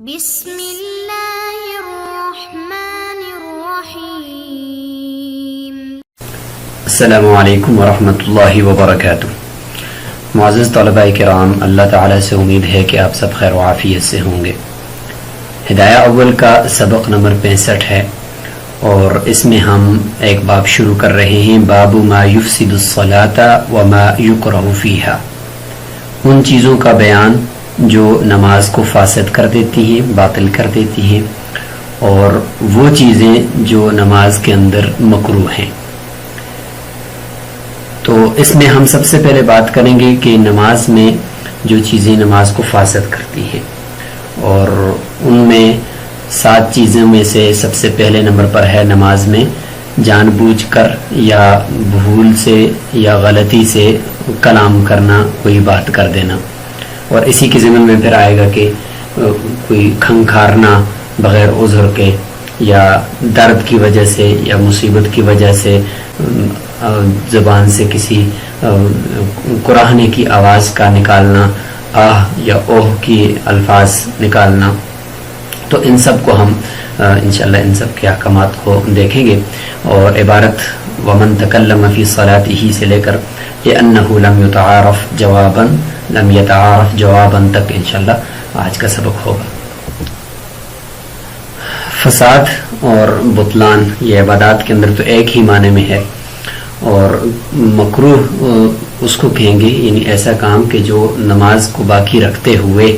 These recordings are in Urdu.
بسم اللہ الرحمن الرحیم۔ السلام علیکم ورحمۃ اللہ وبرکاتہ۔ معزز طلباء کرام، اللہ تعالیٰ سے امید ہے کہ آپ سب خیر و عافیت سے ہوں گے۔ ہدایہ اول کا سبق نمبر 65 ہے اور اس میں ہم ایک باب شروع کر رہے ہیں، باب ما یفسد الصلاۃ وما یکرہ فیہا، ان چیزوں کا بیان جو نماز کو فاسد کر دیتی ہیں، باطل کر دیتی ہیں، اور وہ چیزیں جو نماز کے اندر مکروہ ہیں۔ تو اس میں ہم سب سے پہلے بات کریں گے کہ نماز میں جو چیزیں نماز کو فاسد کرتی ہیں، اور ان میں 7 چیزوں میں سے سب سے پہلے نمبر پر ہے نماز میں جان بوجھ کر یا بھول سے یا غلطی سے کلام کرنا، کوئی بات کر دینا، اور اسی کے ضمن میں پھر آئے گا کہ کوئی کھنکھارنا بغیر عذر کے یا درد کی وجہ سے یا مصیبت کی وجہ سے زبان سے کسی کراہنے کی آواز کا نکالنا، آہ یا اوہ کی الفاظ نکالنا۔ تو ان سب کو ہم انشاءاللہ ان سب کے احکامات کو دیکھیں گے، اور عبارت ومن تکلم فی صلاتہ سے لے کر لأنہ لم یتعارف جوابا تک انشاءاللہ آج کا سبق ہوگا۔ فساد اور بطلان یہ عبادات کے اندر تو ایک ہی معنی میں ہے، اور مکروہ اس کو کہیں گے یعنی ایسا کام کہ جو نماز کو باقی رکھتے ہوئے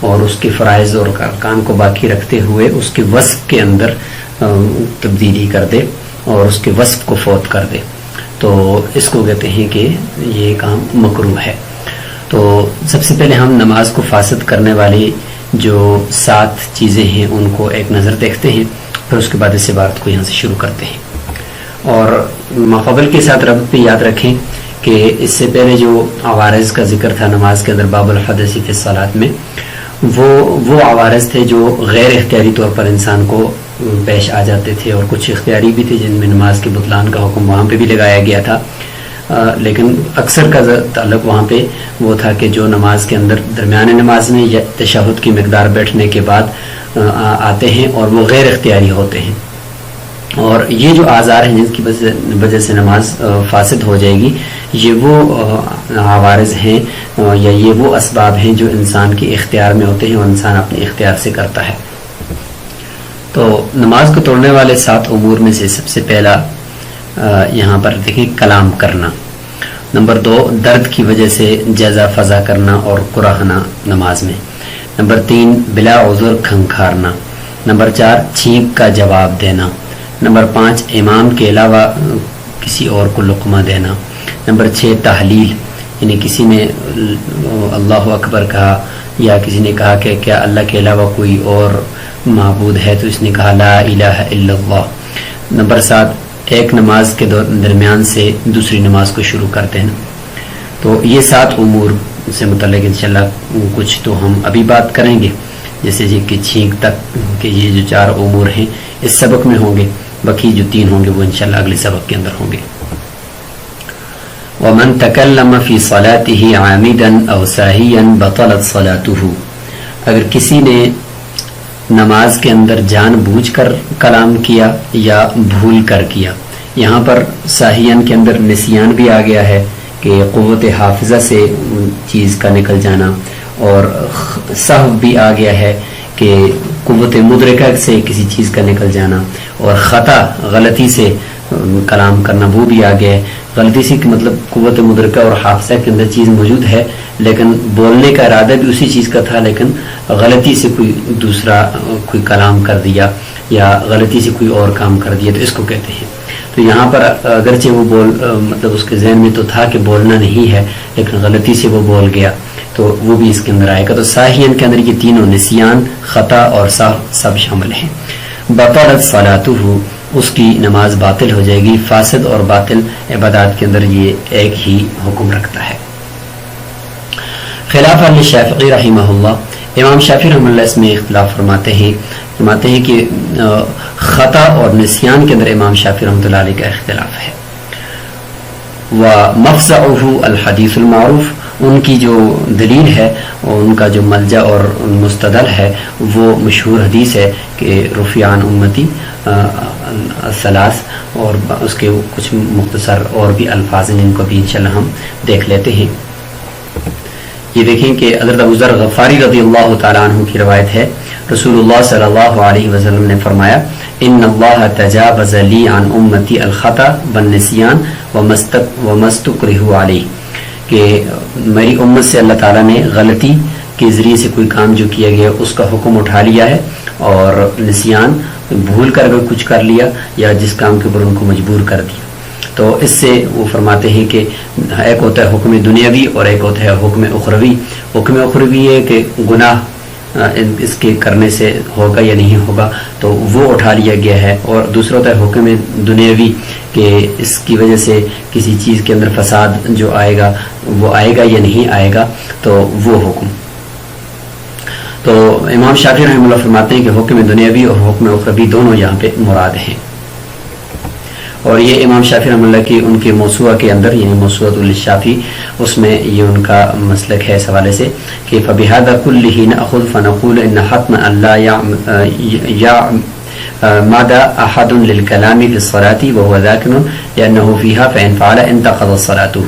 اور اس کے فرائض اور ارکان کو باقی رکھتے ہوئے اس کے وصف کے اندر تبدیلی کر دے اور اس کے وصف کو فوت کر دے، تو اس کو کہتے ہیں کہ یہ کام مکروہ ہے۔ تو سب سے پہلے ہم نماز کو فاسد کرنے والی جو 7 چیزیں ہیں ان کو ایک نظر دیکھتے ہیں، پھر اس کے بعد اس عبارت کو یہاں سے شروع کرتے ہیں۔ اور ماقبل کے ساتھ ربط پہ یاد رکھیں کہ اس سے پہلے جو عوارض کا ذکر تھا نماز کے اندر باب الحدث فی الصلاۃ میں، وہ عوارض تھے جو غیر اختیاری طور پر انسان کو پیش آ جاتے تھے، اور کچھ اختیاری بھی تھے جن میں نماز کے بطلان کا حکم وہاں پہ بھی لگایا گیا تھا، لیکن اکثر کا تعلق وہاں پہ وہ تھا کہ جو نماز کے اندر درمیان نماز میں یا تشہد کی مقدار بیٹھنے کے بعد آتے ہیں اور وہ غیر اختیاری ہوتے ہیں، اور یہ جو آزار ہیں جن کی وجہ سے نماز فاسد ہو جائے گی، یہ وہ عوارض ہیں یا یہ وہ اسباب ہیں جو انسان کے اختیار میں ہوتے ہیں اور انسان اپنے اختیار سے کرتا ہے۔ تو نماز کو توڑنے والے 7 امور میں سے سب سے پہلا یہاں پر دیکھیں کلام کرنا، نمبر 2 درد کی وجہ سے جزا فضا کرنا اور کراہنا نماز میں، نمبر 3 بلا عذر کھنکھارنا، نمبر 4 چھینک کا جواب دینا، نمبر 5 امام کے علاوہ کسی اور کو لقمہ دینا، نمبر 6 تحلیل یعنی کسی نے اللہ اکبر کہا یا کسی نے کہا کہ کیا اللہ کے علاوہ کوئی اور معبود ہے، تو اس نے کہا لا الہ الا اللہ، نمبر 7 ایک نماز کے درمیان سے دوسری نماز کو شروع کرتے ہیں۔ تو یہ 7 امور سے متعلق انشاءاللہ کچھ تو ہم ابھی بات کریں گے، جیسے کہ چھینک تک کہ یہ جو 4 امور ہیں اس سبق میں ہوں گے، باقی جو 3 ہوں گے وہ انشاءاللہ اگلے سبق کے اندر ہوں گے۔ ومن تکلم فی صلاته عامدا او ساہیا بطلت صلاته، اگر کسی نے نماز کے اندر جان بوجھ کر کلام کیا یا بھول کر کیا، یہاں پر ساہین کے اندر نسیان بھی آ گیا ہے کہ قوت حافظہ سے چیز کا نکل جانا، اور سہو بھی آ گیا ہے کہ قوت مدرکہ سے کسی چیز کا نکل جانا، اور خطا غلطی سے کلام کرنا وہ بھی آ گیا ہے۔ غلطی سے مطلب قوت مدرکہ اور حافظہ کے اندر چیز موجود ہے لیکن بولنے کا ارادہ بھی اسی چیز کا تھا، لیکن غلطی سے کوئی دوسرا کوئی کلام کر دیا یا غلطی سے کوئی اور کام کر دیا، تو اس کو کہتے ہیں۔ تو یہاں پر اگرچہ وہ مطلب اس کے ذہن میں تو تھا کہ بولنا نہیں ہے لیکن غلطی سے وہ بول گیا، تو وہ بھی اس کے اندر آئے گا۔ تو ساہین کے اندر یہ تینوں نسیان، خطا اور سہو سب شامل ہیں۔ بطلت صلاتہ، اس کی نماز باطل ہو جائے گی۔ فاسد اور باطل عبادات کے اندر یہ ایک ہی حکم رکھتا ہے۔ خلاف للشافعی رحمہ اللہ، امام شافعی رحمہ اللہ اس میں اختلاف فرماتے ہیں کہ خطا اور نسیان کے اندر امام شافعی رحمۃ اللہ علیہ کا اختلاف ہے۔ ومفزعہ الحدیث المعروف، ان کی جو دلیل ہے ان کا جو ملجا اور مستدل ہے وہ مشہور حدیث ہے کہ رفیعان امتی ثلاث، اور اس کے کچھ مختصر اور بھی الفاظ ہیں جن کو بھی انشاءاللہ ہم دیکھ لیتے ہیں۔ یہ دیکھیں کہ حضرت ابو ذر غفاری رضی اللہ تعالیٰ عنہ کی روایت ہے، رسول اللہ صلی اللہ علیہ وسلم نے فرمایا ان اللہ تجاوز لی عن امتی الخطا والنسیان ومستکرہ علیہ، کہ میری امت سے اللہ تعالیٰ نے غلطی کے ذریعے سے کوئی کام جو کیا گیا اس کا حکم اٹھا لیا ہے، اور نسیان بھول کر اگر کچھ کر لیا یا جس کام کے اوپر ان کو مجبور کر دیا۔ تو اس سے وہ فرماتے ہیں کہ ایک ہوتا ہے حکم دنیاوی اور ایک ہوتا ہے حکم اخروی۔ حکم اخروی ہے کہ گناہ اس کے کرنے سے ہوگا یا نہیں ہوگا تو وہ اٹھا لیا گیا ہے، اور دوسرا ہوتا ہے حکم دنیاوی کہ اس کی وجہ سے کسی چیز کے اندر فساد جو آئے گا وہ آئے گا یا نہیں آئے گا، تو وہ حکم۔ تو امام شافعی رحمہ اللہ فرماتے ہیں کہ حکم دنیاوی اور حکم اخروی دونوں یہاں پہ مراد ہیں، اور یہ امام شافعی رحمہ اللہ کی ان کے موسوعہ کے اندر یعنی موسوعۃ للشافعی اس میں یہ ان کا مسلک ہے اس حوالے سے کہ فبهذا كله نأخذ فنقول ان حتم اللہ ماذا احد للكلام في الصلاة وهو ذاكر لأنه فيها فإن فعل انتقضت صلاته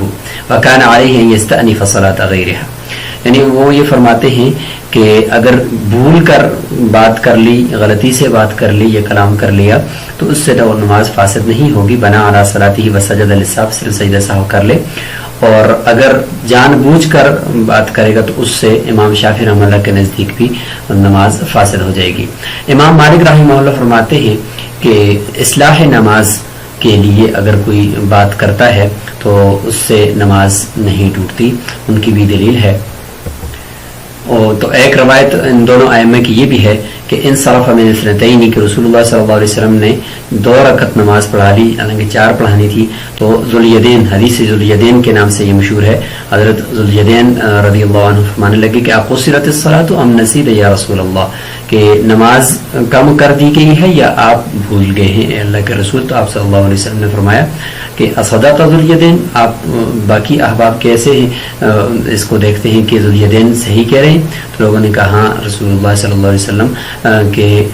وكان عليه ان يستأنف صلاة غيرها۔ یعنی وہ یہ فرماتے ہیں کہ اگر بھول کر بات کر لی، غلطی سے بات کر لی یا کلام کر لیا تو اس سے نماز فاسد نہیں ہوگی، بنا علی صلاته وسجد للسهو، صرف سجدہ سہو کر لے، اور اگر جان بوجھ کر بات کرے گا تو اس سے امام شافعی رحمہ اللہ کے نزدیک بھی نماز فاسد ہو جائے گی۔ امام مالک رحمہ اللہ فرماتے ہیں کہ اصلاح نماز کے لیے اگر کوئی بات کرتا ہے تو اس سے نماز نہیں ٹوٹتی، ان کی بھی دلیل ہے۔ تو ایک روایت ان دونوں ائمہ کی یہ بھی ہے کہ انصرف من اثنتین، کہ رسول اللہ صلی اللہ علیہ وسلم نے 2 رکعت نماز پڑھا لی، حالانکہ 4 پڑھانی تھی۔ تو ذوالیدین، حدیث ذوالیدین کے نام سے یہ مشہور ہے، حضرت ذوالیدین رضی اللہ عنہ فرمانے لگے کہ اقصرت الصلاۃ ام نسیت یا رسول اللہ، کہ نماز کم کر دی گئی ہے یا آپ بھول گئے ہیں اے اللہ کے رسول؟ تو آپ صلی اللہ علیہ وسلم نے فرمایا کہ اصدق ذوالیدین، آپ باقی احباب کیسے اس کو دیکھتے ہیں کہ ذوالیدین صحیح کہہ رہے ہیں؟ تو لوگوں نے کہا ہاں رسول اللہ صلی اللہ علیہ وسلم کہ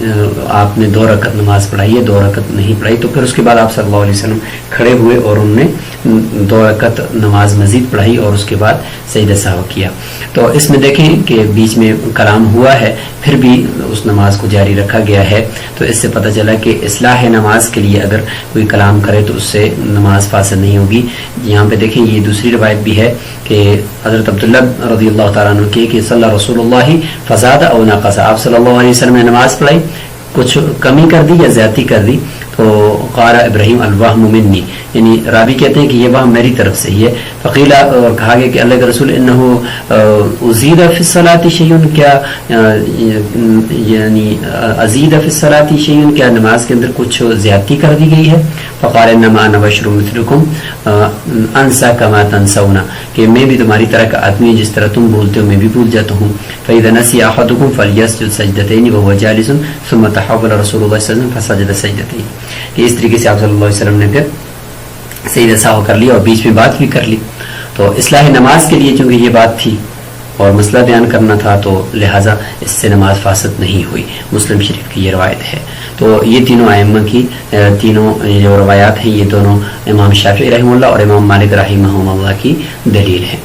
آپ نے 2 رکعت نماز پڑھائی ہے، 2 رکعت نہیں پڑھائی۔ تو پھر اس کے بعد آپ صلی اللہ علیہ وسلم کھڑے ہوئے اور انہوں نے 2 رکعت نماز مزید پڑھائی اور اس کے بعد سجدہ سہو کیا۔ تو اس میں دیکھیں کہ بیچ میں کلام ہوا ہے پھر بھی اس نماز کو جاری رکھا گیا ہے، تو اس سے پتہ چلا کہ اصلاح نماز کے لیے اگر کوئی کلام کرے تو اس سے نماز فاسد نہیں ہوگی۔ یہاں پہ دیکھیں یہ دوسری روایت بھی ہے کہ حضرت عبداللہ رضی اللہ تعالیٰ عنہ کی کہ صلی رسول اللہ فزاد او نقص، آپ صلی اللہ علیہ وسلم نے نماز پڑھائی، کچھ کمی کر دی یا زیادتی کر دی، تو قال ابراہیم الوہم منی، یعنی راوی کہتے ہیں کہ یہ وہم میری طرف سے ہی ہے۔ فقیل، اور کہا گیا کہ اللہ کے رسول انہو ازید فی الصلاۃ شیء، کیا یعنی ازید فی الصلاۃ شیء، کیا نماز کے اندر کچھ زیادتی کر دی گئی ہے؟ فقال انما انا بشر مثلکم انسى كما تنسون، کہ میں بھی تمہاری طرح کا آدمی، جس طرح تم بھولتے ہو میں بھی بھول جاتا ہوں۔ فاذا نسي احدكم فليسجد سجدتين وهو جالس ثم تحول رسول الله صلی اللہ علیہ وسلم فسجد سجدتين، کہ اس طریقے سے آپ صلی اللہ علیہ وسلم نے پھر سجدہ سہو کر لیا اور بیچ میں بات بھی کر لی۔ تو اصلاح نماز کے لیے چونکہ یہ بات تھی اور مسئلہ بیان کرنا تھا تو لہٰذا اس سے نماز فاسد نہیں ہوئی۔ مسلم شریف کی یہ روایت ہے۔ تو یہ تینوں ائمہ کی تینوں جو روایات ہیں یہ دونوں امام شافعی رحمہ اللہ اور امام مالک رحمہ اللہ کی دلیل ہے۔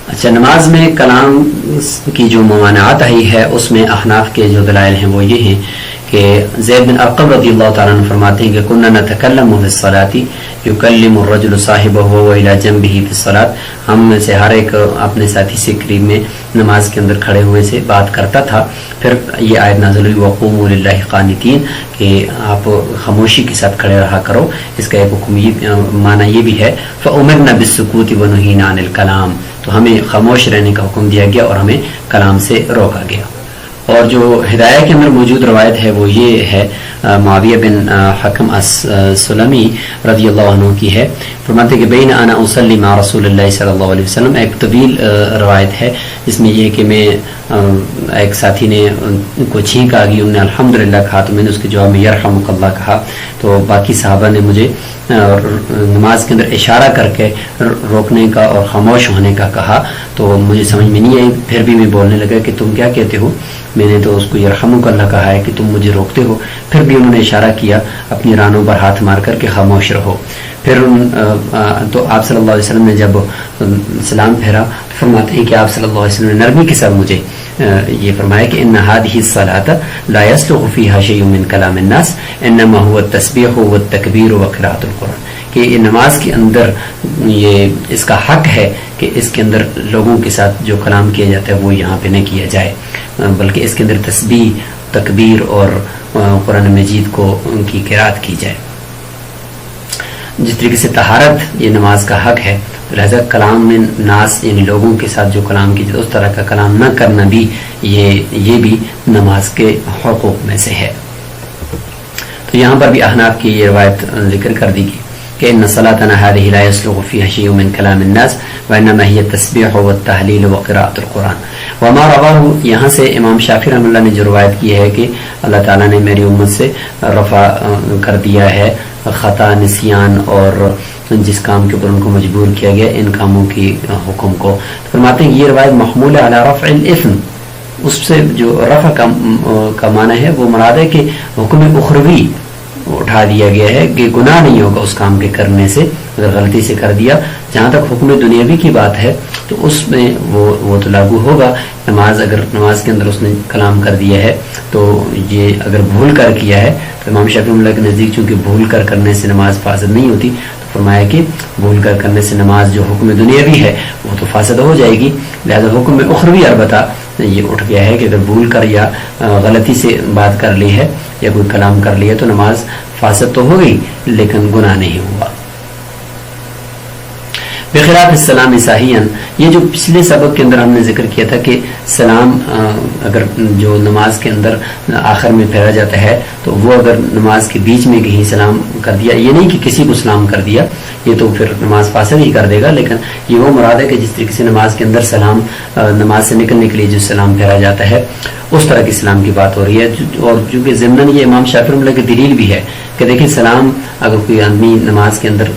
اچھا، نماز میں کلام کی جو ممانعت آئی ہے اس میں احناف کے جو دلائل ہیں وہ یہ ہیں کہ زید بن ارقم رضی اللہ تعالیٰ عنہ فرماتے ہیں کہ کننا نتکلم فی الصلاۃ یکلم الرجل صاحبہ وهو الی جنبہ فی الصلاۃ، ہم میں سے ہر ایک اپنے ساتھی سے قریب میں نماز کے اندر کھڑے ہوئے سے بات کرتا تھا۔ پھر یہ آیت نازل ہوئی وقوموا للہ قانتین، کہ آپ خاموشی کے ساتھ کھڑے رہا کرو۔ اس کا ایک حکم معنی یہ بھی ہے فامرنا بالسکوت ونہینا عن الکلام، تو ہمیں خاموش رہنے کا حکم دیا گیا اور ہمیں کلام سے روکا گیا۔ اور جو ہدایہ کے اندر موجود روایت ہے وہ یہ ہے معاویہ بن حکم السلمی رضی اللہ عنہ کی ہے، فرماتے کہ بین انا اصلی مع رسول اللہ صلی اللہ علیہ وسلم، ایک طویل روایت ہے جس میں یہ کہ میں ایک ساتھی نے کو چھینک آ گئی، انہوں نے الحمدللہ کہا تو میں نے اس کے جواب میں یرحمک اللہ کہا، تو باقی صحابہ نے مجھے نماز کے اندر اشارہ کر کے روکنے کا اور خاموش ہونے کا کہا، تو مجھے سمجھ میں نہیں آئی، پھر بھی میں بولنے لگا کہ تم کیا کہتے ہو، میں نے تو اس کو یرحمک اللہ کہا ہے کہ تم مجھے روکتے ہو، پھر بھی انہوں نے اشارہ کیا اپنی رانوں پر ہاتھ مار کر کے خاموش رہو۔ پھر تو آپ صلی اللہ علیہ وسلم نے جب سلام پھیرا تو فرماتے ہیں کہ آپ صلی اللہ علیہ وسلم نے نرمی کے ساتھ مجھے یہ فرمایا کہ ان هذه الصلاة لا يصلح فيها شيء من كلام الناس انما هو التسبيح والتكبير وقراءة القرآن، کہ یہ نماز کے اندر یہ اس کا حق ہے کہ اس کے اندر لوگوں کے ساتھ جو کلام کیا جاتا ہے وہ یہاں پہ نہ کیا جائے، بلکہ اس کے اندر تسبیح، تکبیر اور قرآن مجید کو ان کی قرات کی جائے۔ جس طریقے سے طہارت یہ نماز کا حق ہے، لہذا کلام میں ناس یعنی لوگوں کے ساتھ جو کلام کی جائے اس طرح کا کلام نہ کرنا بھی یہ بھی نماز کے حقوق میں سے ہے۔ تو یہاں پر بھی احناف کی یہ روایت ذکر کر دی گئی کہ ان صلاتنا هذه لا يصلح فيها شيء من كلام الناس وانما هي التسبيح والتهليل وقراءة القرآن وما رواه، یہاں سے امام شافعی رحمۃ اللہ نے جو روایت کی ہے کہ اللہ تعالیٰ نے میری امت سے رفع کر دیا ہے خطا، نسیان اور جس کام کے اوپر ان کو مجبور کیا گیا ان کاموں کی حکم کو۔ فرماتے ہیں یہ روایت محمول علی رفع الاثم، اس سے جو رفع کا معنی ہے وہ مراد ہے کہ حکم اخروی اٹھا دیا گیا ہے کہ گناہ نہیں ہوگا اس کام کے کرنے سے اگر غلطی سے کر دیا۔ جہاں تک حکم دنیاوی کی بات ہے تو اس میں وہ تو لاگو ہوگا، اگر نماز کے اندر اس نے کلام کر دیا ہے تو یہ اگر بھول کر کیا ہے تو امام شافعی اللہ کے نزدیک چونکہ بھول کر کرنے سے نماز فاسد نہیں ہوتی، تو فرمایا کہ بھول کر کرنے سے نماز جو حکم دنیاوی ہے وہ تو فاسد ہو جائے گی، لہذا حکم اخروی البتہ یہ اٹھ گیا ہے کہ اگر بھول کر یا غلطی سے بات کر لی ہے یا کوئی کلام کر لیا تو نماز فاسد تو ہو گئی لیکن گناہ نہیں ہوا۔ بخلاف السلام ساہین، یہ جو پچھلے سبق کے اندر ہم نے ذکر کیا تھا کہ سلام اگر جو نماز کے اندر آخر میں پھیرا جاتا ہے تو وہ اگر نماز کے بیچ میں کہیں سلام کر دیا، یہ نہیں کہ کسی کو سلام کر دیا، یہ تو پھر نماز فاسد ہی کر دے گا، لیکن یہ وہ مراد ہے کہ جس طریقے سے نماز کے اندر سلام نماز سے نکلنے کے لیے جو سلام پھیرا جاتا ہے اس طرح کی سلام کی بات ہو رہی ہے۔ اور چونکہ ضمن یہ امام شافعی رحمۃ اللہ کی دلیل بھی ہے کہ دیکھیں سلام اگر کوئی آدمی نماز کے اندر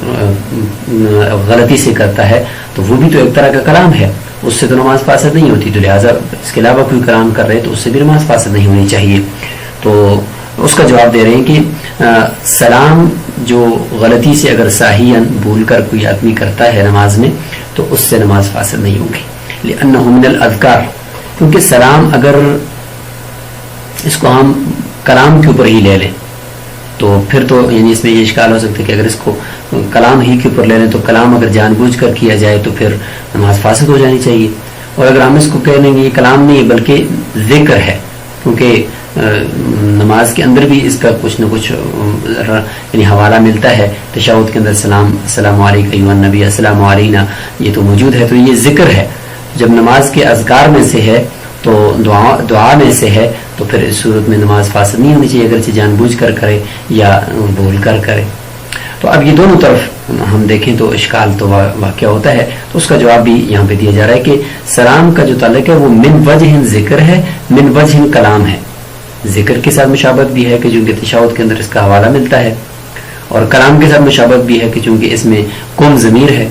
غلطی سے کرتا ہے تو وہ بھی تو ایک طرح کا کلام ہے، اس سے تو نماز فاسد نہیں ہوتی، تو لہٰذا اس کے علاوہ کوئی کلام کر رہے تو اس سے بھی نماز فاسد نہیں ہونی چاہیے۔ تو اس کا جواب دے رہے ہیں کہ سلام جو غلطی سے اگر ساہین بھول کر کوئی آدمی کرتا ہے نماز میں تو اس سے نماز فاسد نہیں ہوگی، لأنہ من الاذکار، کیونکہ سلام اگر اس کو ہم کلام کے اوپر ہی لے لیں تو پھر تو یعنی اس میں یہ اشکال ہو سکتا ہے کہ اگر اس کو کلام ہی کے اوپر لے لیں تو کلام اگر جان بوجھ کر کیا جائے تو پھر نماز فاسد ہو جانی چاہیے، اور اگر ہم اس کو کہہ لیں گے یہ کلام نہیں ہے بلکہ ذکر ہے، کیونکہ نماز کے اندر بھی اس کا کچھ نہ کچھ یعنی حوالہ ملتا ہے، تشہد کے اندر السلام علیکم ایھا النبی، السلام علینا، یہ تو موجود ہے، تو یہ ذکر ہے، جب نماز کے اذکار میں سے ہے تو دعا میں سے ہے تو پھر اس صورت میں نماز فاسد نہیں ہونی چاہیے اگرچہ جان بوجھ کر کرے یا بھول کر کرے۔ تو اب یہ دونوں طرف ہم دیکھیں تو اشکال تو واقع ہوتا ہے، تو اس کا جواب بھی یہاں پہ دیا جا رہا ہے کہ سلام کا جو تعلق ہے وہ من وجہ ذکر ہے، من وجہ کلام ہے، ذکر کے ساتھ مشابہت بھی ہے کہ چونکہ تشہد کے اندر اس کا حوالہ ملتا ہے، اور کلام کے ساتھ مشابہت بھی ہے کہ چونکہ اس میں قم ضمیر ہے۔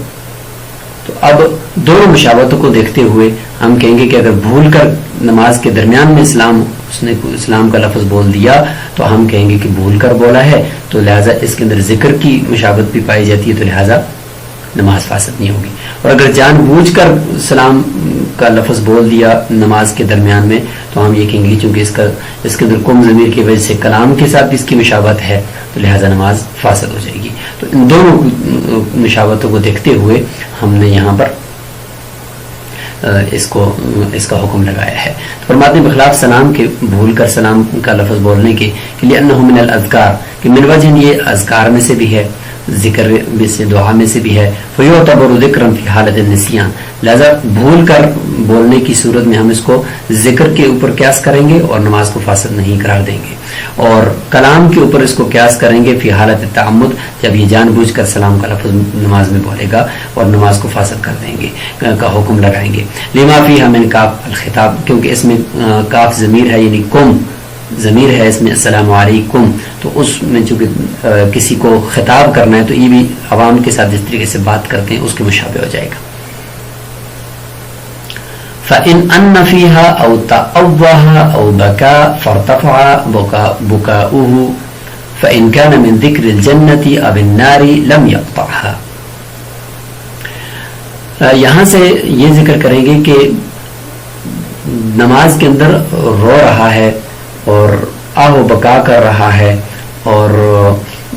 تو اب دونوں مشابہتوں کو دیکھتے ہوئے ہم کہیں گے کہ اگر بھول کر نماز کے درمیان میں اس نے اسلام کا لفظ بول دیا تو ہم کہیں گے کہ بھول کر بولا ہے، تو لہٰذا اس کے اندر ذکر کی مشابہت بھی پائی جاتی ہے، تو لہٰذا نماز فاسد نہیں ہوگی۔ اور اگر جان بوجھ کر سلام کا لفظ بول دیا نماز کے درمیان میں تو ہم یہ کہیں گے چونکہ اس کے اندر قم ضمیر کی وجہ سے کلام کے ساتھ اس کی مشابہت ہے تو لہٰذا نماز فاسد ہو جائے گی۔ تو ان دونوں مشابہتوں کو دیکھتے ہوئے ہم نے یہاں پر اس کا حکم لگایا ہے۔ فرماتے ہیں بخلاف سلام کے بھول کر سلام کا لفظ بولنے کے لیے انہ من الاذکار، کہ من وجہ یہ اذکار میں سے بھی ہے، ذکر میں سے، دعا میں سے بھی ہے، فیعتبر ذکرا فی حالت النسیان، لہذا بھول کر بولنے کی صورت میں ہم اس کو ذکر کے اوپر قیاس کریں گے اور نماز کو فاسد نہیں قرار دیں گے، اور کلام کے اوپر اس کو قیاس کریں گے فی حالت تعمد، جب یہ جان بوجھ کر سلام کا لفظ نماز میں بولے گا اور نماز کو فاسد کر دیں گے کا حکم لگائیں گے۔ لما فیہا من کاف الخطاب، کیونکہ اس میں کاف ضمیر ہے، یعنی کم ضمیر ہے اس میں، السلام علیکم، تو اس میں چونکہ کسی کو خطاب کرنا ہے تو یہ بھی عوام کے ساتھ جس طریقے سے بات کرتے ہیں اس کے مشابہ ہو جائے گا۔ فَإِنْ أَنَّ فِيهَا أَوْ تَأَوَّهَا أَوْ بَكَى فَارْتَفَعَ بُكَاؤُهُ فَإِنْ كَانَ مِنْ ذِكْرِ الْجَنَّةِ أَوِ النَّارِ لَمْ يَقْطَعْهَا۔ یہاں سے یہ ذکر کریں گے کہ نماز کے اندر رو رہا ہے اور آہ و بکا کر رہا ہے اور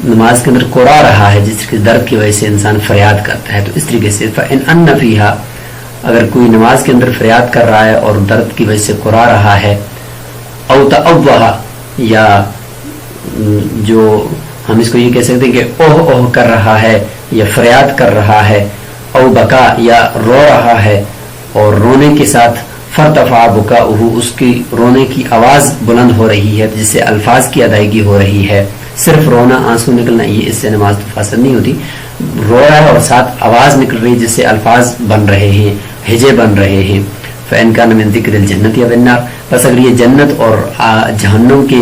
نماز کے اندر کوڑا رہا ہے، جس کے درد کی وجہ سے انسان فریاد کرتا ہے، تو اس طریقے سے فَإِنْ أَنَّ فِيهَا، اگر کوئی نماز کے اندر فریاد کر رہا ہے اور درد کی وجہ سے کوڑا رہا ہے، او تأوّہ، یا جو ہم اس کو یہ کہہ سکتے ہیں کہ اوہ اوہ کر رہا ہے یا فریاد کر رہا ہے، او بکا، یا رو رہا ہے اور رونے کے ساتھ فرتفع بکاؤہ، اس کی رونے کی آواز بلند ہو رہی ہے جس سے الفاظ کی ادائیگی ہو رہی ہے، صرف رونا آنسو نکلنا یہ اس سے نماز تو فاسد نہیں ہوتی، رو رہا ہے اور ساتھ آواز نکل رہی ہے جس سے الفاظ بن رہے ہیں، ہجے بن رہے ہیں۔ فَإِنْ كَانَ مِنْ ذِكْرِ الْجَنَّةِ أَوِ النَّارِ، بس اگر یہ جنت اور جہنم کے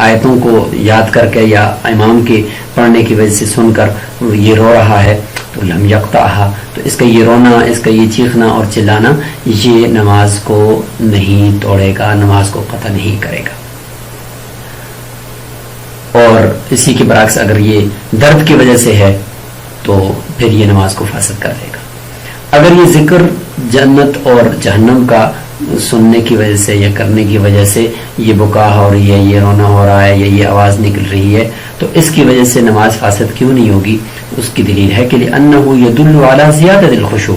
آیتوں کو یاد کر کے یا امام کے پڑھنے کی وجہ سے سن کر یہ رو رہا ہے تو لم یقطعها، تو اس کا یہ رونا، اس کا یہ چیخنا اور چلانا یہ نماز کو نہیں توڑے گا، نماز کو قطع نہیں کرے گا۔ اور اسی کے برعکس اگر یہ درد کی وجہ سے ہے تو پھر یہ نماز کو فاسد کر دے گا۔ اگر یہ ذکر جنت اور جہنم کا سننے کی وجہ سے یا کرنے کی وجہ سے یہ بکا ہو رہی ہے، یہ رونا ہو رہا ہے یا یہ آواز نکل رہی ہے تو اس کی وجہ سے نماز فاسد کیوں نہیں ہوگی؟ اس کی دلیل ہے کہ لأنه يدل على زیادت الخشوع،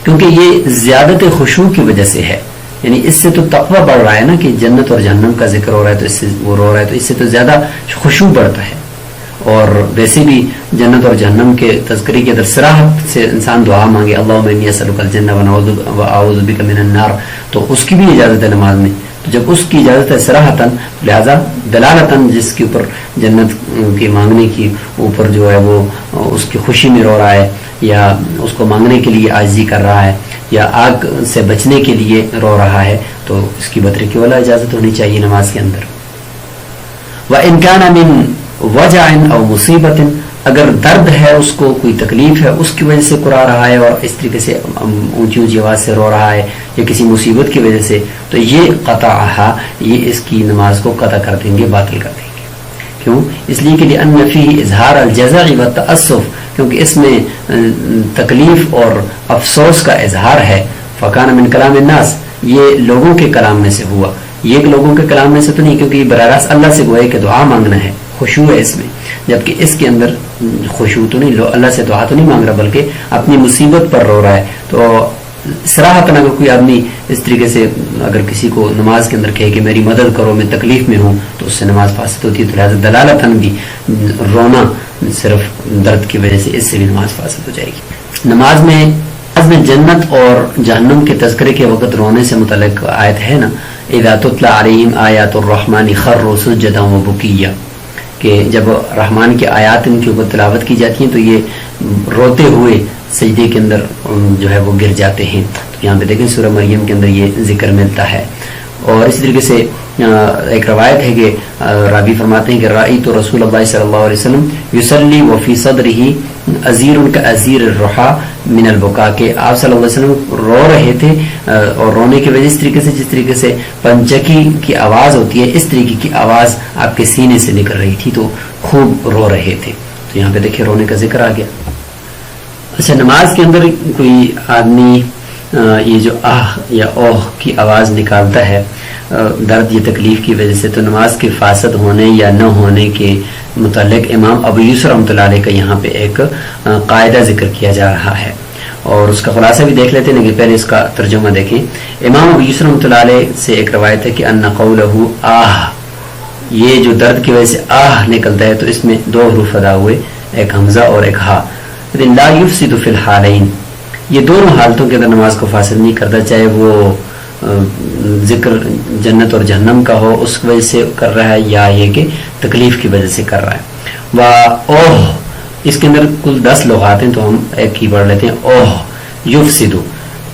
کیونکہ یہ زیادت خشوع کی وجہ سے ہے، یعنی اس سے تو تقوی بڑھ رہا ہے نا، کہ جنت اور جہنم کا ذکر ہو رہا ہے تو اس سے وہ رو رہا ہے تو اس سے تو زیادہ خشوع بڑھتا ہے۔ اور ویسے بھی جنت اور جہنم کے تذکرے کے اندر صراحت سے انسان دعا مانگے، اللہم انی اسألک الجنہ واعوذ بک من النار، تو اس کی بھی اجازت ہے نماز میں، تو جب اس کی اجازت ہے صراحتاً، لہذا دلالتاً جس کے اوپر جنت کے مانگنے کی اوپر جو ہے وہ اس کی خوشی میں رو رہا ہے یا اس کو مانگنے کے لیے عاجزی کر رہا ہے یا آگ سے بچنے کے لیے رو رہا ہے، تو اس کی بطریق والا اجازت ہونی چاہیے نماز کے اندر۔ وَإِنْ كَانَ مِنْ وجع او مصیبت، اگر درد ہے، اس کو کوئی تکلیف ہے، اس کی وجہ سے کرا رہا ہے اور اس طریقے سے اونچی اونچی آواز سے رو رہا ہے یا کسی مصیبت کی وجہ سے، تو یہ قطعہ، یہ اس کی نماز کو قطع کر دیں گے، باطل کر دیں گے۔ کیوں؟ اس لیے کہ لأن فيه اظہار الجزع والتأسف، کیونکہ اس میں تکلیف اور افسوس کا اظہار ہے۔ فکان من کلام الناس، یہ لوگوں کے کلام میں سے ہوا، یہ لوگوں کے کلام میں سے تو نہیں، کیونکہ یہ براہ راست اللہ سے گویا کہ دعا مانگنا ہے، خشوع ہے اس میں، جبکہ اس کے اندر خشوع تو نہیں، اللہ سے دعا تو نہیں مانگ رہا بلکہ اپنی مصیبت پر رو رہا ہے۔ تو صراحتاً اگر کوئی آدمی اس طریقے سے اگر کسی کو نماز کے اندر کہے کہ میری مدد کرو میں تکلیف میں ہوں، تو اس سے نماز فاسد ہوتی ہے، تو لہٰذا دلالتاً بھی رونا صرف درد کی وجہ سے، اس سے بھی نماز فاسد ہو جائے گی۔ نماز میں جنت اور جہنم کے تذکرے کے وقت رونے سے متعلق آیت ہے نا، اذا تتلی علیہم آیات الرحمن خروا سجدا وبکیا، کہ جب رحمان کی آیات ان کے اوپر تلاوت کی جاتی ہیں تو یہ روتے ہوئے سجدے کے اندر جو ہے وہ گر جاتے ہیں۔ تو یہاں پہ دیکھیں سورہ مریم کے اندر یہ ذکر ملتا ہے۔ اور اسی طریقے سے ایک روایت ہے کہ راوی فرماتے ہیں کہ رأیت رسول اللہ صلی اللہ علیہ وسلم یصلی وفی صدرہ ازیر کازیر الرحا من البکا، کہ آپ صلی اللہ علیہ وسلم رو رہے تھے اور رونے کی وجہ اس طریقے سے جس طریقے سے پنچکی کی آواز ہوتی ہے اس طریقے کی آواز آپ کے سینے سے نکل رہی تھی، تو خوب رو رہے تھے۔ تو یہاں پہ دیکھیں رونے کا ذکر آ گیا۔ اچھا، نماز کے اندر کوئی آدمی یہ جو آہ یا اوہ کی آواز نکالتا ہے درد یا تکلیف کی وجہ سے، تو نماز کے فاسد ہونے یا نہ ہونے کے متعلق امام ابو یوسف رحمۃ اللہ علیہ کا یہاں پہ ایک قاعدہ ذکر کیا جا رہا ہے، اور اس کا خلاصہ بھی دیکھ لیتے ہیں، لیکن پہلے اس کا ترجمہ دیکھیں۔ امام ابو یوسف رحمۃ اللہ علیہ سے ایک روایت ہے کہ ان قولہ آہ یہ جو درد کی وجہ سے آہ نکلتا ہے تو اس میں دو حروف ادا ہوئے، ایک حمزہ اور ایک ہا. لیکن لا یفسد فی الحالین، یہ دونوں حالتوں کے اندر نماز کو فاسد نہیں کرتا، چاہے وہ ذکر جنت اور جہنم کا ہو اس وجہ سے کر رہا ہے یا یہ کہ تکلیف کی وجہ سے کر رہا ہے. اوہ، اس کے اندر کل 10 لغات ہیں تو ہم ایک ہی پڑھ لیتے ہیں. اوہ یفسدو،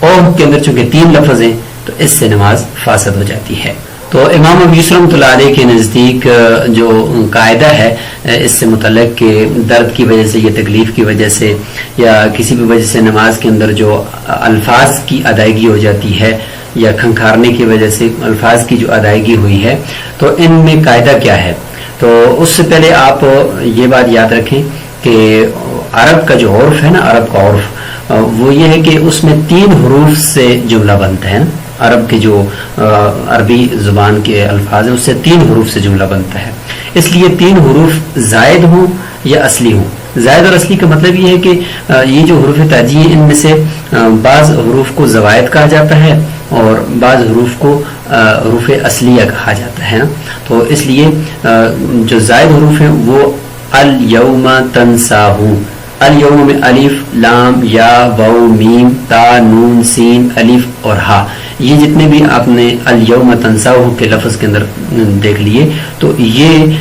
اوہ کے اندر چونکہ 3 لفظ ہیں تو اس سے نماز فاسد ہو جاتی ہے. تو امام ابو یوسف رحمۃ اللہ علیہ کے نزدیک جو قاعدہ ہے اس سے متعلق کہ درد کی وجہ سے یا تکلیف کی وجہ سے یا کسی بھی وجہ سے نماز کے اندر جو الفاظ کی ادائیگی ہو جاتی ہے یا کھنکھارنے کی وجہ سے الفاظ کی جو ادائیگی ہوئی ہے تو ان میں قاعدہ کیا ہے. تو اس سے پہلے آپ یہ بات یاد رکھیں کہ عرب کا جو عرف ہے نا، عرب کا عرف وہ یہ ہے کہ اس میں 3 حروف سے جملہ بنتا ہے نا. عرب کے جو عربی زبان کے الفاظ ہیں اس سے 3 حروف سے جملہ بنتا ہے. اس لیے 3 حروف زائد ہوں یا اصلی ہوں. زائد اور اصلی کا مطلب یہ ہے کہ یہ جو حروف ترجیح ان میں سے بعض حروف کو زوائد کہا جاتا ہے اور بعض حروف کو حروف اصلیہ کہا جاتا ہے نا. تو اس لیے جو زائد حروف ہیں وہ الیوم تنساہو، الیوم میں الف لام یا واو میم تا نون سین الف اور ہا، یہ جتنے بھی آپ نے الیوم تنساہو کے لفظ کے اندر دیکھ لیے تو یہ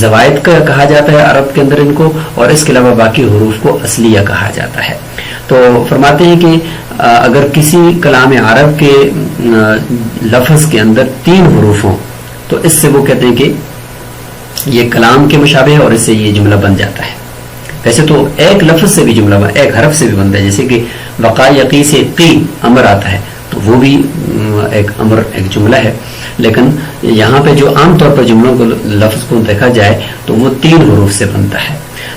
زوائد کا کہا جاتا ہے عرب کے اندر ان کو، اور اس کے علاوہ باقی حروف کو اصلیہ کہا جاتا ہے. تو فرماتے ہیں کہ اگر کسی کلام عرب کے لفظ کے اندر 3 حروف ہوں تو اس سے وہ کہتے ہیں کہ یہ کلام کے مشابہ ہے اور اس سے یہ جملہ بن جاتا ہے. ویسے تو ایک لفظ سے بھی جملہ ایک حرف سے بھی بنتا ہے، جیسے کہ وقا یقی سے قی امر آتا ہے تو وہ بھی ایک امر ایک جملہ ہے. لیکن یہاں پہ جو عام طور پر جملوں کو لفظ کو دیکھا جائے تو وہ 3 حروف سے بنتا ہے.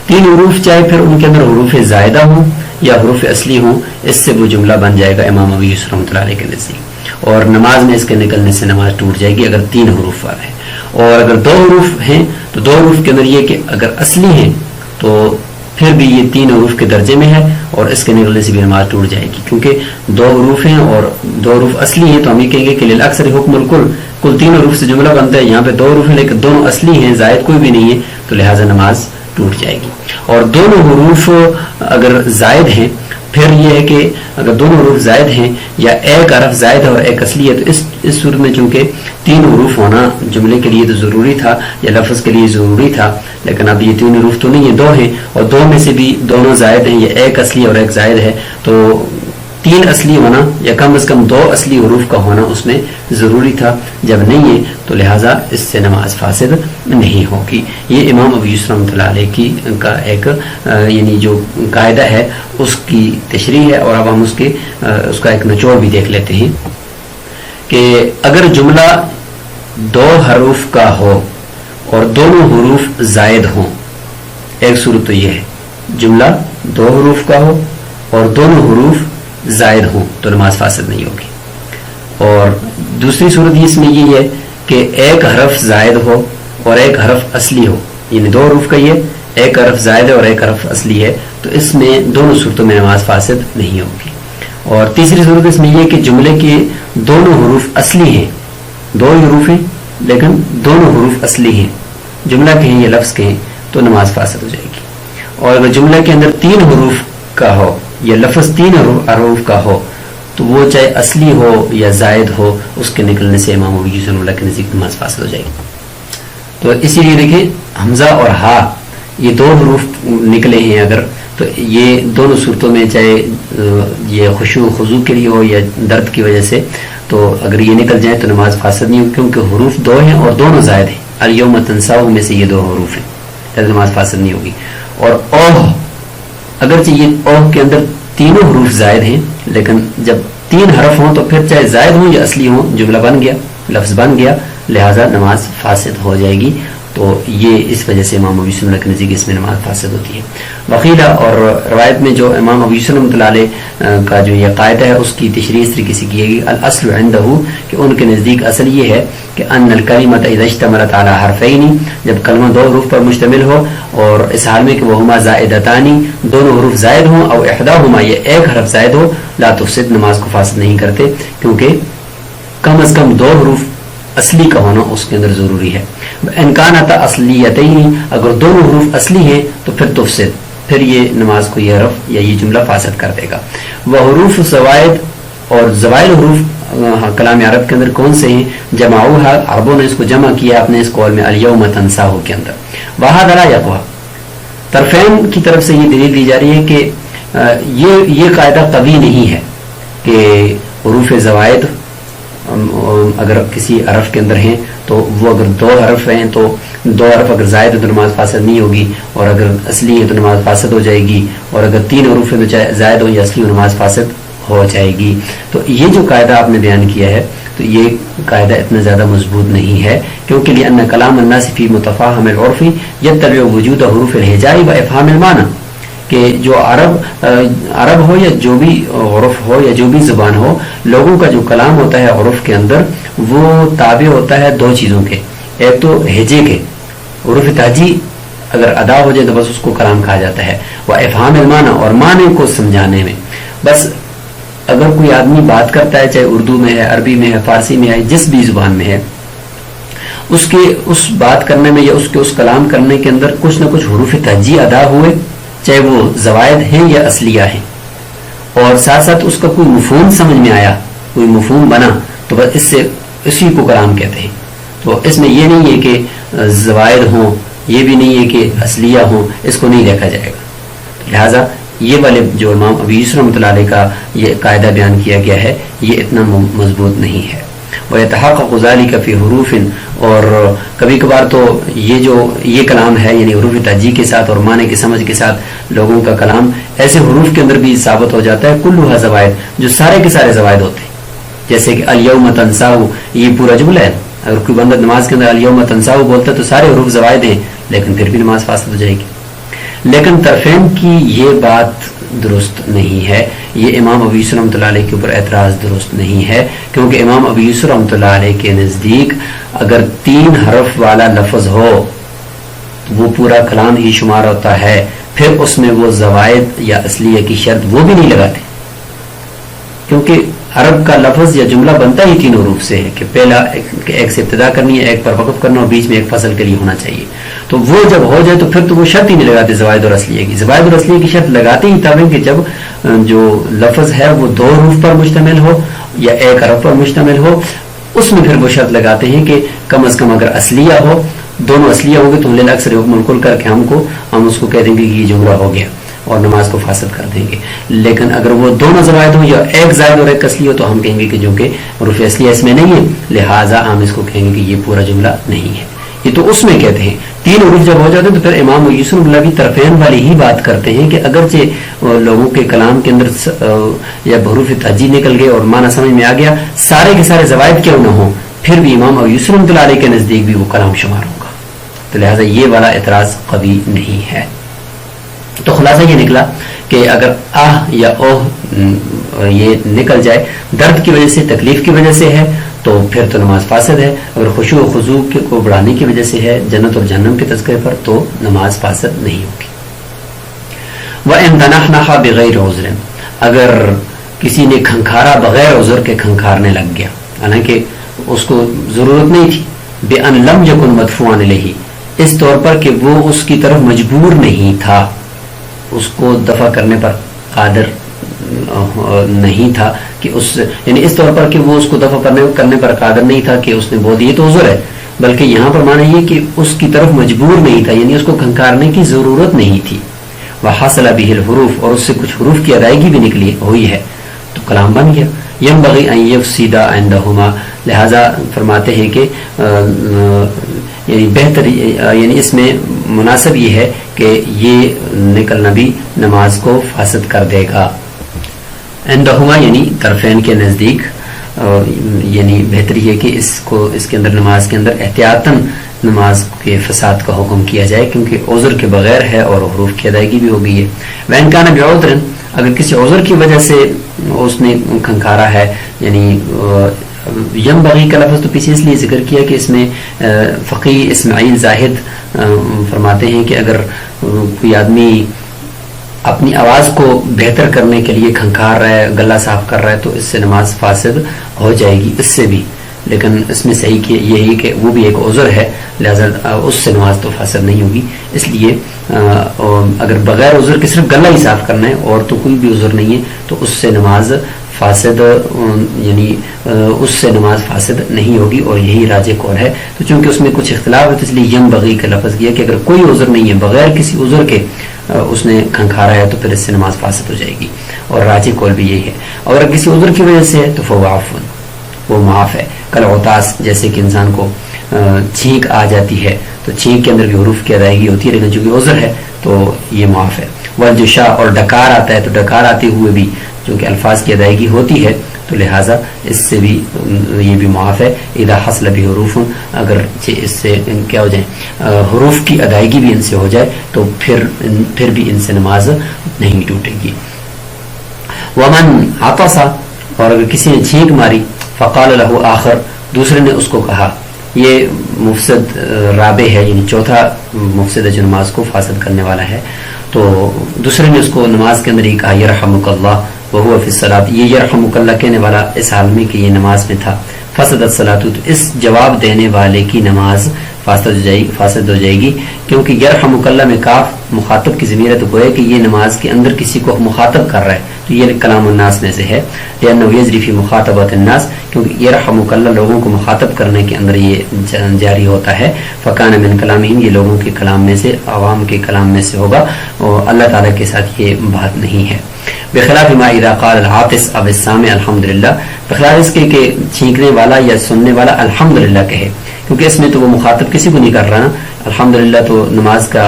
3 حروف چاہے پھر ان کے اندر حروف زائدہ ہوں یا حروف اصلی ہوں، اس سے وہ جملہ بن جائے گا امام ابو یوسف رحمۃ اللہ علیہ کے نزدیک. اور نماز میں اس کے نکلنے سے نماز ٹوٹ جائے گی اگر 3 حروف والے ہیں. اور اگر 2 حروف ہیں تو 2 حروف کے اندر یہ کہ اگر اصلی ہیں تو پھر بھی یہ 3 حروف کے درجے میں ہے اور اس کے نکلنے سے بھی نماز ٹوٹ جائے گی. کیونکہ 2 حروف ہیں اور 2 حروف اصلی ہیں تو ہم یہ کہیں گے کہ للاکثر حکم الکل، کل 3 حروف سے جملہ بنتا ہے. یہاں پہ 2 حروف ہیں لیکن دونوں اصلی ہیں، زائد کوئی بھی نہیں ہے، تو لہٰذا نماز ٹوٹ جائے گی. اور دونوں حروف اگر زائد ہیں پھر یہ ہے کہ اگر دونوں حروف زائد ہیں یا ایک حرف زائد ہے اور ایک اصلی ہے تو اس صورت میں چونکہ 3 حروف ہونا جملے کے لیے تو ضروری تھا یا لفظ کے لیے ضروری تھا، لیکن اب یہ 3 حروف تو نہیں ہے، 2 ہیں اور 2 میں سے بھی دونوں زائد ہیں، یہ ایک اصلی اور ایک زائد ہے. تو 3 اصلی ہونا یا کم از کم 2 اصلی حروف کا ہونا اس میں ضروری تھا. جب نہیں ہے تو لہٰذا اس سے نماز فاسد نہیں ہوگی. یہ امام ابو یوسف رحمۃ اللہ علیہ کی کا ایک یعنی جو قاعدہ ہے اس کی تشریح ہے. اور اب ہم اس کا ایک نچوڑ بھی دیکھ لیتے ہیں کہ اگر جملہ 2 حروف کا ہو اور دونوں حروف زائد ہوں، ایک صورت تو یہ ہے جملہ 2 حروف کا ہو اور دونوں حروف زائد ہوں تو نماز فاسد نہیں ہوگی. اور دوسری صورت اس میں یہ ہے کہ ایک حرف زائد ہو اور ایک حرف اصلی ہو، یعنی 2 حروف کا یہ ایک حرف زائد ہے اور ایک حرف اصلی ہے تو اس میں دونوں صورتوں میں نماز فاسد نہیں ہوگی. اور تیسری صورت اس میں یہ کہ جملے کے دونوں حروف اصلی ہیں، 2 حروف ہیں لیکن دونوں حروف اصلی ہیں، جملہ کہیں یا لفظ کہیں تو نماز فاسد ہو جائے گی. اور اگر جملہ کے اندر 3 حروف کا ہو یا لفظ 3 حروف کا ہو تو وہ چاہے اصلی ہو یا زائد ہو اس کے نکلنے سے امام ابو یوسف اللہ کے نزدیک نماز فاسد ہو جائے گی. تو اسی لیے دیکھیں حمزہ اور ہا یہ 2 حروف نکلے ہیں اگر تو یہ دونوں صورتوں میں چاہے یہ خشوع خضوع کے لیے ہو یا درد کی وجہ سے تو اگر یہ نکل جائیں تو نماز فاسد نہیں ہوگی کیونکہ حروف 2 ہیں اور دونوں زائد ہیں. الیوم تنساہو میں سے یہ 2 حروف ہیں تو نماز فاسد نہیں ہوگی. اور اوہ اگرچہ یہ اوہ کے اندر 3 حروف زائد ہیں لیکن جب 3 حرف ہوں تو پھر چاہے زائد ہوں یا اصلی ہوں جملہ بن گیا، لفظ بن گیا، لہٰذا نماز فاسد ہو جائے گی. تو یہ اس وجہ سے امام ابو یوسف کے نزدیک اس میں نماز فاسد ہوتی ہے. وقیلہ اور روایت میں جو امام ابو یوسف رحمۃ اللہ علیہ کا جو یہ قاعدہ ہے اس کی تشریح اس طریقے سے کی گئی الاصل عندہ کہ ان کے نزدیک اصل یہ ہے کہ ان الکلمۃ اذا اشتملت علی حرفین، جب کلمہ 2 حروف پر مشتمل ہو اور اس حال میں کہ وہما زائدتان، دونوں حروف زائد ہوں، او احداہما یہ ایک حرف زائد ہو، لا تفسد نماز کو فاسد نہیں کرتے کیونکہ کم از کم 2 حروف اصلی کا ہونا اس کے اندر ضروری ہے. انکانتا اصلیتین، اگر دونوں حروف اصلی ہیں تو پھر تفسد، پھر یہ نماز کو یہ حرف یا یہ جملہ فاسد کر دے گا. وہ حروف زوائد، اور زوائد حروف کلام عرب کے اندر کون سے ہیں؟ جمعوها، عربوں نے اس کو جمع کیا اپنے اس قول میں الیوم تنساہ کے اندر. وہذا لا یقوی، طرفین کی طرف سے یہ دلیل دی جا رہی ہے کہ یہ قاعدہ قوی نہیں ہے کہ حروف زوائد اگر کسی حرف کے اندر ہیں تو وہ اگر دو حرف ہیں تو دو حرف اگر زائد ہے تو نماز فاسد نہیں ہوگی، اور اگر اصلی ہے تو نماز فاسد ہو جائے گی، اور اگر تین حروف ہیں تو چاہے زائد ہو یا اصلی ہو نماز فاسد ہو جائے گی. تو یہ جو قاعدہ آپ نے بیان کیا ہے تو یہ قاعدہ اتنا زیادہ مضبوط نہیں ہے، کیونکہ لأن کلام الناس فی متفاہم العرف یتبع وجود حروف الہجاء و افہام المعنی، کہ جو عرب ہو یا جو بھی عرف ہو یا جو بھی زبان ہو، لوگوں کا جو کلام ہوتا ہے عرف کے اندر وہ تابع ہوتا ہے دو چیزوں کے. ایک تو ہجے کے، حروف تہجی اگر ادا ہو جائے تو بس اس کو کلام کہا جاتا ہے. وہ افہام المعنی، اور معنی کو سمجھانے میں. بس اگر کوئی آدمی بات کرتا ہے چاہے اردو میں ہے، عربی میں ہے، فارسی میں ہے، جس بھی زبان میں ہے، اس کے اس بات کرنے میں یا اس کلام کرنے کے اندر کچھ نہ کچھ حروف تہجی ادا ہوئے، چاہے وہ زوائد ہیں یا اصلیہ ہیں، اور ساتھ ساتھ اس کا کوئی مفہوم سمجھ میں آیا، کوئی مفہوم بنا، تو بس اس سے اسی کو کلام کہتے ہیں. تو اس میں یہ نہیں ہے کہ زوائد ہوں، یہ بھی نہیں ہے کہ اصلیہ ہوں، اس کو نہیں دیکھا جائے گا. لہٰذا یہ والے جو امام ابی یوسف رحمۃ اللہ علیہ کا یہ قاعدہ بیان کیا گیا ہے یہ اتنا مضبوط نہیں ہے. وَيَتَحَقَّقُ ذَلِكَ فِي حُرُوفٍ، اور کبھی کبھار تو یہ کلام ہے یعنی حروف تہجی کے ساتھ اور معنی کی سمجھ کے ساتھ لوگوں کا کلام ایسے حروف کے اندر بھی ثابت ہو جاتا ہے کلھا زوائد، جو سارے کے سارے زوائد ہوتے ہیں. جیسے کہ الیوم تنساہ، یہ پورا جملہ ہے، اگر کوئی بندہ نماز کے اندر الیوم تنساہ بولتا ہے تو سارے حروف زوائد ہیں، لیکن پھر بھی نماز فاسد ہو جائے گی. لیکن طرفین کی یہ بات درست نہیں ہے، یہ امام ابی یوسف رحمۃ اللہ علیہ کے اوپر اعتراض درست نہیں ہے، کیونکہ امام ابی یوسف رحمۃ اللہ علیہ کے نزدیک اگر تین حرف والا لفظ ہو تو وہ پورا کلام ہی شمار ہوتا ہے، پھر اس میں وہ زوائد یا اصلیہ کی شرط وہ بھی نہیں لگاتے، کیونکہ عرب کا لفظ یا جملہ بنتا ہی تین حروف سے ہے کہ پہلا ایک سے ابتدا کرنی ہے، ایک پر وقف کرنا اور بیچ میں ایک فصل کے لیے ہونا چاہیے. تو وہ جب ہو جائے تو پھر تو وہ شرط ہی نہیں لگاتے زوائد اور اصلیہ کی. زوائد اور اصلیہ کی شرط لگاتے ہی تب کہ جب جو لفظ ہے وہ دو حروف پر مشتمل ہو یا ایک حرف پر مشتمل ہو، اس میں پھر وہ شرط لگاتے ہیں کہ کم از کم اگر اصلیہ ہو، دونوں اصلیہ ہوں گے تو ہم اکثر حکم الکل کر کے ہم اس کو کہہ دیں گے کہ یہ جملہ ہو گیا اور نماز کو فاسد کر دیں گے. لیکن اگر وہ دونوں زوائد ہوں یا ایک زائد اور ایک اصلی ہو تو ہم کہیں گے کہ جو کہ حروف اصلیہ اس میں نہیں ہے، لہٰذا ہم اس کو کہیں گے کہ یہ پورا جملہ نہیں ہے. یہ تو اس میں کہتے ہیں. تین حروف جب ہو جاتے ہیں تو پھر امام یوسف اللہ بھی طرفین والی ہی بات کرتے ہیں کہ اگرچہ لوگوں کے کلام کے اندر یا حروف تہجی نکل گئے اور معنی سمجھ میں آ گیا، سارے کے سارے زوائد کیوں نہ ہوں، پھر بھی امام یوسف اللہ علیہ کے نزدیک بھی وہ کلام شمار ہوگا. تو لہٰذا یہ والا اعتراض قوی نہیں ہے. تو خلاصہ یہ نکلا کہ اگر آہ یا اوہ یہ نکل جائے درد کی وجہ سے، تکلیف کی وجہ سے ہے تو پھر تو نماز فاسد ہے. اگر خشوع و خضوع کو بڑھانے کی وجہ سے ہے، جنت اور جہنم کے تذکرے پر، تو نماز فاسد نہیں ہوگی. وَإِن تَنَحْنَحَ بِغَيْرِ عُذْرٍ، اگر کسی نے کھنکھارا بغیر عذر کے کھنکھارنے لگ گیا، حالانکہ اس کو ضرورت نہیں تھی، بِأَن لَمْ يَكُنْ مَدْفُوعًا إِلَيْهِ، اس طور پر کہ وہ اس کی طرف مجبور نہیں تھا، اس کو دفع کرنے پر قادر نہیں تھا، کہ اس یعنی اس طور پر کہ وہ اس کو دفع کرنے پر قادر نہیں تھا کہ اس نے بول دیے تو عذر ہے، بلکہ یہاں پر معنی یہ کہ اس کی طرف مجبور نہیں تھا، یعنی اس کو کھنکارنے کی ضرورت نہیں تھی. وحصل به الحروف، اور اس سے کچھ حروف کی ادائیگی بھی نکلی ہوئی ہے تو کلام بن گیا. ينبغي ان يفسد عندهما، لہذا فرماتے ہیں کہ یعنی بہتر یعنی اس میں مناسب یہ ہے کہ یہ نکلنا بھی نماز کو فاسد کر دے گا. عندهما یعنی طرفین کے نزدیک، یعنی بہتر یہ کہ اس کے اندر نماز کے اندر احتیاطاً نماز کے فساد کا حکم کیا جائے، کیونکہ عذر کے بغیر ہے اور حروف کی ادائیگی بھی ہو گئی ہے. وَإِن كَانَ بِعُذْرٍ، اگر کسی عذر کی وجہ سے اس نے کھنکھارا ہے، یعنی ینبغی کا لفظ تو پیچھے اس لیے ذکر کیا کہ اس میں فقی اسماعیل زاہد فرماتے ہیں کہ اگر کوئی آدمی اپنی آواز کو بہتر کرنے کے لیے کھنکھار رہا ہے، گلہ صاف کر رہا ہے، تو اس سے نماز فاسد ہو جائے گی. اس سے بھی لیکن اس میں صحیح کہ یہ ہے کہ وہ بھی ایک عذر ہے، لہذا اس سے نماز تو فاسد نہیں ہوگی. اس لیے اگر بغیر عذر کے صرف گلا ہی صاف کرنا ہے اور تو کوئی بھی عذر نہیں ہے تو اس سے نماز فاسد یعنی اس سے نماز فاسد نہیں ہوگی، اور یہی راجح قول ہے. تو چونکہ اس میں کچھ اختلاف ہے تو اس لیے یم بغی کا لفظ کیا کہ اگر کوئی عذر نہیں ہے، بغیر کسی عذر کے اس نے کھنکھارا ہے تو پھر اس سے نماز فاسد ہو جائے گی، اور راجح قول بھی یہی ہے. اور اگر کسی عذر کی وجہ سے ہے تو فواف، وہ معاف ہے. کالعطاس، جیسے کہ انسان کو چھینک آ جاتی ہے تو چھینک کے اندر بھی حروف کی ادائیگی ہوتی ہے، لیکن چونکہ عذر ہے تو یہ معاف ہے. والجشا، اور ڈکار آتا ہے تو ڈکار آتے ہوئے بھی چونکہ الفاظ کی ادائیگی ہوتی ہے تو لہٰذا اس سے بھی یہ بھی معاف ہے. اذا حصل بھی حروف، اگر اس سے کیا ہو جائے حروف کی ادائیگی بھی ان سے ہو جائے تو پھر بھی ان سے نماز نہیں ٹوٹے گی. ومن عطس، اور اگر کسی نے چھینک ماری، فقال له آخر، دوسرے نے اس کو کہا، یہ مفسد رابع ہے، یعنی چوتھا مفسد جو نماز کو فاسد کرنے والا ہے. تو دوسرے نے اس کو نماز کے اندر ہی کہا یرحمک اللہ وہو فی الصلاۃ، یہ یرحمک اللہ کہنے والا اس حال میں کہ یہ نماز میں تھا. فسدت الصلاۃ، تو اس جواب دینے والے کی نماز فاسد ہو جائے گی، کیونکہ یرحمک اللہ میں کاف مخاطب کی ضمیر ہے تو گویا کہ یہ نماز کے اندر کسی کو مخاطب کر رہا ہے، تو یہ کلام الناس میں سے ہے. لأنه یجری فی مخاطبۃ الناس، کیونکہ یرحمک اللہ لوگوں کو مخاطب کرنے کے اندر یہ جاری ہوتا ہے. فکان من کلامہم، یہ لوگوں کے کلام میں سے، عوام کے کلام میں سے ہوگا، اور اللہ تعالیٰ کے ساتھ یہ بات نہیں ہے. بخلاف ما اذا قال العاطس او السامع الحمدللہ، بخلاف اس کے کہ چھینکنے والا یا سننے والا الحمدللہ کہے، کیونکہ اس میں تو وہ مخاطب کسی کو نہیں کر رہا نا. الحمدللہ تو نماز کا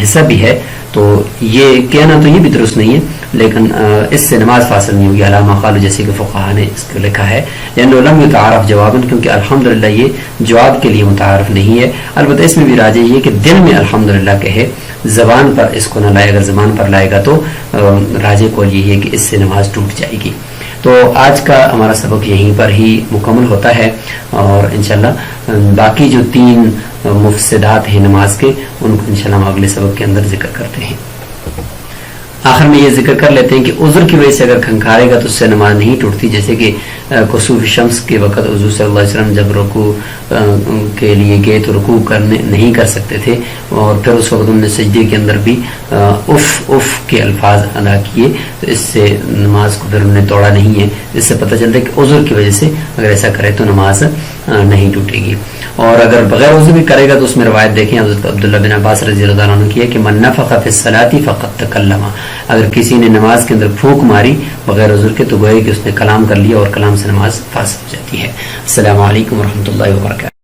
حصہ بھی ہے، تو یہ کہنا تو یہ بھی درست نہیں ہے، لیکن اس سے نماز فاسد نہیں ہوگی. علامہ قالو، جیسے کہ فقہا نے اس کو لکھا ہے، یعنی لم یتعارف جواباً، کیونکہ الحمدللہ یہ جواب کے لیے متعارف نہیں ہے. البتہ اس میں بھی راجح یہ کہ دل میں الحمدللہ کہے، زبان پر اس کو نہ لائے. اگر زبان پر لائے گا تو راجح قول یہ ہے کہ اس سے نماز ٹوٹ جائے گی. تو آج کا ہمارا سبق یہیں پر ہی مکمل ہوتا ہے، اور انشاءاللہ باقی جو 3 مفسدات ہیں نماز کے، ان کو انشاءاللہ ہم اگلے سبق کے اندر ذکر کرتے ہیں. آخر میں یہ ذکر کر لیتے ہیں کہ عذر کی وجہ سے اگر کھنکھارے گا تو اس سے نماز نہیں ٹوٹتی. جیسے کہ کسوف شمس کے وقت حضور صلی اللہ علیہ وسلم جب رکوع کے لیے گئے تو رکوع نہیں کر سکتے تھے، اور پھر اس وقت انہوں نے سجدے کے اندر بھی اف کے الفاظ ادا کیے، تو اس سے نماز کو پھر انہوں نے توڑا نہیں ہے. اس سے پتہ چلتا ہے کہ عذر کی وجہ سے اگر ایسا کرے تو نماز نہیں ٹوٹے گی. اور اگر بغیر عذر بھی کرے گا تو اس میں روایت دیکھیں حضرت عبداللہ بن عباس رضی اللہ عنہ کی ہے کہ من نفخ فی الصلاۃ فقد تکلم، اگر کسی نے نماز کے اندر پھونک ماری بغیر عذر کے تو گویا کہ اس نے کلام کر لیا، اور کلام سے نماز فاسد ہو جاتی ہے. السلام علیکم ورحمۃ اللہ وبرکاتہ.